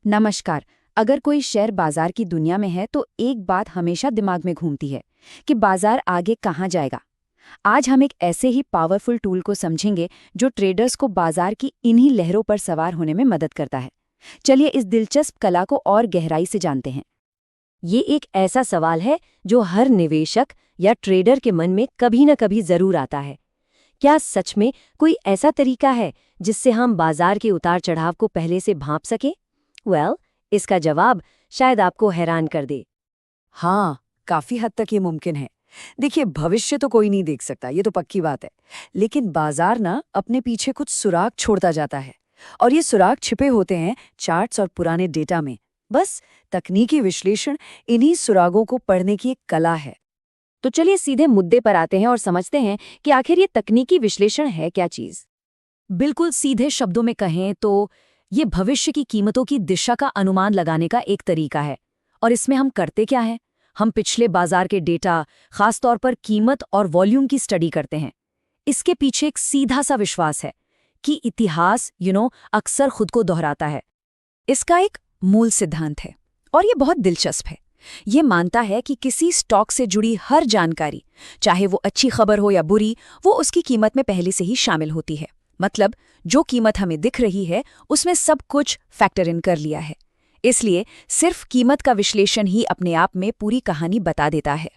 नमस्कार। अगर कोई शेयर बाजार की दुनिया में है तो एक बात हमेशा दिमाग में घूमती है कि बाजार आगे कहाँ जाएगा। आज हम एक ऐसे ही पावरफुल टूल को समझेंगे जो ट्रेडर्स को बाजार की इन्हीं लहरों पर सवार होने में मदद करता है। चलिए इस दिलचस्प कला को और गहराई से जानते हैं। ये एक ऐसा सवाल है जो हर निवेशक या ट्रेडर के मन में कभी न कभी जरूर आता है। क्या सच में कोई ऐसा तरीका है जिससे हम बाजार के उतार चढ़ाव को पहले से भांप सकें? इसका जवाब शायद आपको हैरान कर दे। हाँ, काफी हद तक ये मुमकिन है। देखिए, भविष्य तो कोई नहीं देख सकता, ये तो पक्की बात है। लेकिन बाजार ना अपने पीछे कुछ सुराग छोड़ता जाता है, और ये सुराग छिपे होते हैं चार्ट्स और पुराने डेटा में। बस तकनीकी विश्लेषण इन्हीं सुरागों को पढ़ने की एक कला है। तो चलिए सीधे मुद्दे पर आते हैं और समझते हैं कि आखिर ये तकनीकी विश्लेषण है क्या चीज। बिल्कुल सीधे शब्दों में कहें तो ये भविष्य की कीमतों की दिशा का अनुमान लगाने का एक तरीका है। और इसमें हम करते क्या हैं? हम पिछले बाजार के डेटा, खासतौर पर कीमत और वॉल्यूम की स्टडी करते हैं। इसके पीछे एक सीधा सा विश्वास है कि इतिहास अक्सर खुद को दोहराता है। इसका एक मूल सिद्धांत है और ये बहुत दिलचस्प है। ये मानता है कि किसी स्टॉक से जुड़ी हर जानकारी, चाहे वो अच्छी खबर हो या बुरी, वो उसकी कीमत में पहले से ही शामिल होती है। मतलब जो कीमत हमें दिख रही है उसमें सब कुछ फैक्टर इन कर लिया है। इसलिए सिर्फ कीमत का विश्लेषण ही अपने आप में पूरी कहानी बता देता है।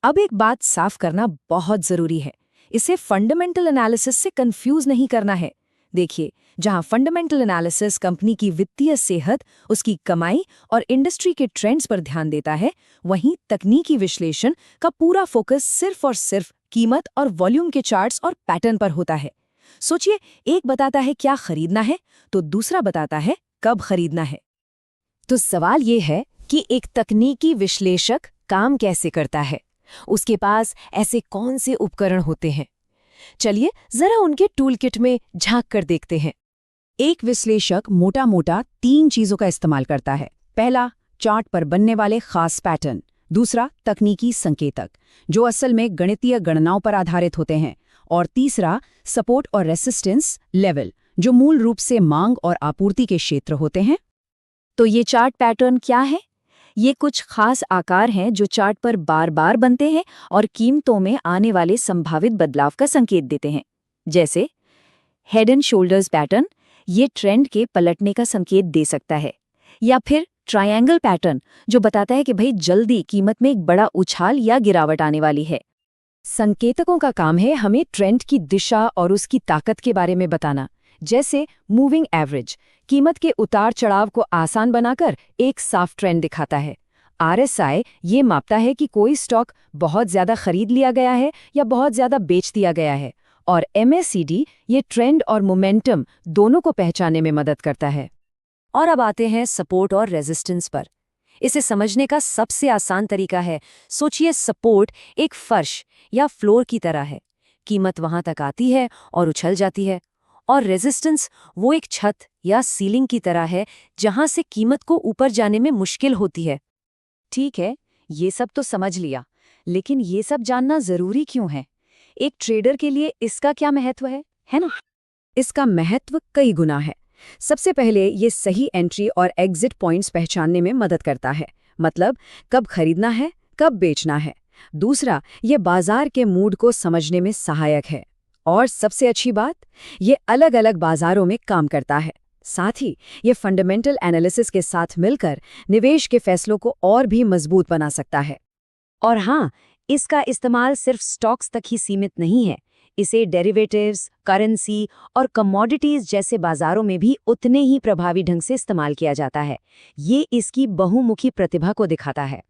अब एक बात साफ करना बहुत जरूरी है। इसे फंडामेंटल एनालिसिस से कंफ्यूज नहीं करना है। देखिए, जहां फंडामेंटल एनालिसिस कंपनी की वित्तीय सेहत, उसकी कमाई और इंडस्ट्री के ट्रेंड्स पर ध्यान देता है, वहीं तकनीकी विश्लेषण का पूरा फोकस सिर्फ और सिर्फ कीमत और वॉल्यूम के चार्ट्स और पैटर्न पर होता है। सोचिए, एक बताता है क्या खरीदना है तो दूसरा बताता है कब खरीदना है। तो सवाल ये है कि एक तकनीकी विश्लेषक काम कैसे करता है? उसके पास ऐसे कौन से उपकरण होते हैं? चलिए जरा उनके टूलकिट में झांक कर देखते हैं। एक विश्लेषक मोटा मोटा 3 चीजों का इस्तेमाल करता है। पहला, चार्ट पर बनने वाले खास पैटर्न। दूसरा, तकनीकी संकेतक जो असल में गणितीय गणनाओं पर आधारित होते हैं। और तीसरा, सपोर्ट और रेसिस्टेंस लेवल जो मूल रूप से मांग और आपूर्ति के क्षेत्र होते हैं। तो ये चार्ट पैटर्न क्या है? ये कुछ खास आकार हैं जो चार्ट पर बार बार बनते हैं और कीमतों में आने वाले संभावित बदलाव का संकेत देते हैं। जैसे हेड एंड शोल्डर्स पैटर्न, ये ट्रेंड के पलटने का संकेत दे सकता है। या फिर ट्रायंगल पैटर्न जो बताता है कि भाई जल्दी कीमत में एक बड़ा उछाल या गिरावट आने वाली है। संकेतकों का काम है हमें ट्रेंड की दिशा और उसकी ताकत के बारे में बताना। जैसे मूविंग एवरेज कीमत के उतार चढ़ाव को आसान बनाकर एक साफ ट्रेंड दिखाता है। RSI ये मापता है कि कोई स्टॉक बहुत ज्यादा खरीद लिया गया है या बहुत ज्यादा बेच दिया गया है। और MACD ये ट्रेंड और मोमेंटम दोनों को पहचानने में मदद करता है। और अब आते हैं सपोर्ट और रेजिस्टेंस पर। इसे समझने का सबसे आसान तरीका है, सोचिए सपोर्ट एक फर्श या फ्लोर की तरह है। कीमत वहां तक आती है और उछल जाती है। और रेजिस्टेंस वो एक छत या सीलिंग की तरह है जहां से कीमत को ऊपर जाने में मुश्किल होती है। ठीक है, ये सब तो समझ लिया, लेकिन ये सब जानना जरूरी क्यों है? एक ट्रेडर के लिए इसका क्या महत्व है ना? इसका महत्व कई गुना है। सबसे पहले ये सही एंट्री और एग्जिट पॉइंट्स पहचानने में मदद करता है। मतलब कब खरीदना है, कब बेचना है। दूसरा, ये बाजार के मूड को समझने में सहायक है। और सबसे अच्छी बात, ये अलग अलग बाजारों में काम करता है। साथ ही ये फंडामेंटल एनालिसिस के साथ मिलकर निवेश के फैसलों को और भी मजबूत बना सकता है। और हाँ, इसका इस्तेमाल सिर्फ स्टॉक्स तक ही सीमित नहीं है। इसे डेरिवेटिव्स, करेंसी और कमोडिटीज जैसे बाजारों में भी उतने ही प्रभावी ढंग से इस्तेमाल किया जाता है। ये इसकी बहुमुखी प्रतिभा को दिखाता है।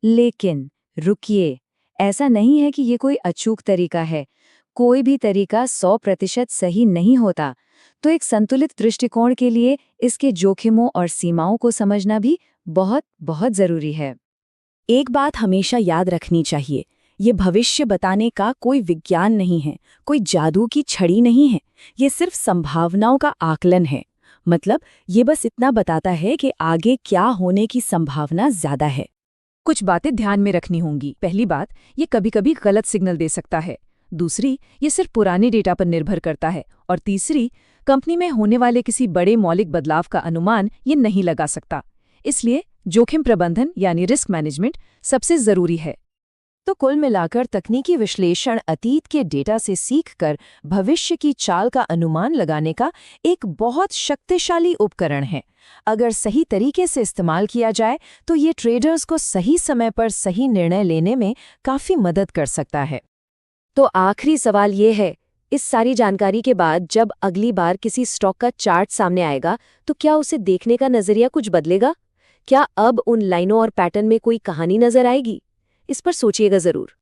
लेकिन रुकिए, ऐसा नहीं है कि ये कोई अचूक तरीका है। कोई भी तरीका 100% सही नहीं होता। तो एक संतुलित दृष्टिकोण के लिए इसके जोखिमों और सीमाओं को समझना भी बहुत बहुत जरूरी है। एक बात हमेशा याद रखनी चाहिए, ये भविष्य बताने का कोई विज्ञान नहीं है, कोई जादू की छड़ी नहीं है। ये सिर्फ संभावनाओं का आकलन है। मतलब ये बस इतना बताता है कि आगे क्या होने की संभावना ज्यादा है। कुछ बातें ध्यान में रखनी होंगी। पहली बात, ये कभी-कभी गलत सिग्नल दे सकता है। दूसरी, ये सिर्फ पुराने डेटा पर निर्भर करता है। और तीसरी, कंपनी में होने वाले किसी बड़े मौलिक बदलाव का अनुमान ये नहीं लगा सकता। इसलिए जोखिम प्रबंधन यानी रिस्क मैनेजमेंट सबसे जरूरी है। तो कुल मिलाकर तकनीकी विश्लेषण अतीत के डेटा से सीखकर भविष्य की चाल का अनुमान लगाने का एक बहुत शक्तिशाली उपकरण है। अगर सही तरीके से इस्तेमाल किया जाए तो ये ट्रेडर्स को सही समय पर सही निर्णय लेने में काफी मदद कर सकता है। तो आखिरी सवाल ये है, इस सारी जानकारी के बाद जब अगली बार किसी स्टॉक का चार्ट सामने आएगा तो क्या उसे देखने का नजरिया कुछ बदलेगा? क्या अब उन लाइनों और पैटर्न में कोई कहानी नजर आएगी? इस पर सोचिएगा जरूर।